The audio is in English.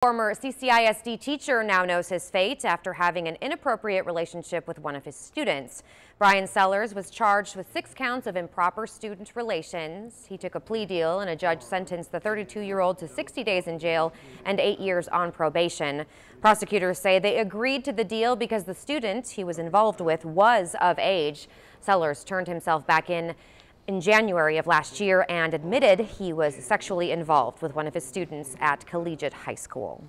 Former CCISD teacher now knows his fate after having an inappropriate relationship with one of his students. Brian Sellers was charged with 6 counts of improper student relations. He took a plea deal and a judge sentenced the 32-year-old to 60 days in jail and 8 years on probation. Prosecutors say they agreed to the deal because the student he was involved with was of age. Sellers turned himself back in January of last year and admitted he was sexually involved with one of his students at Collegiate High School.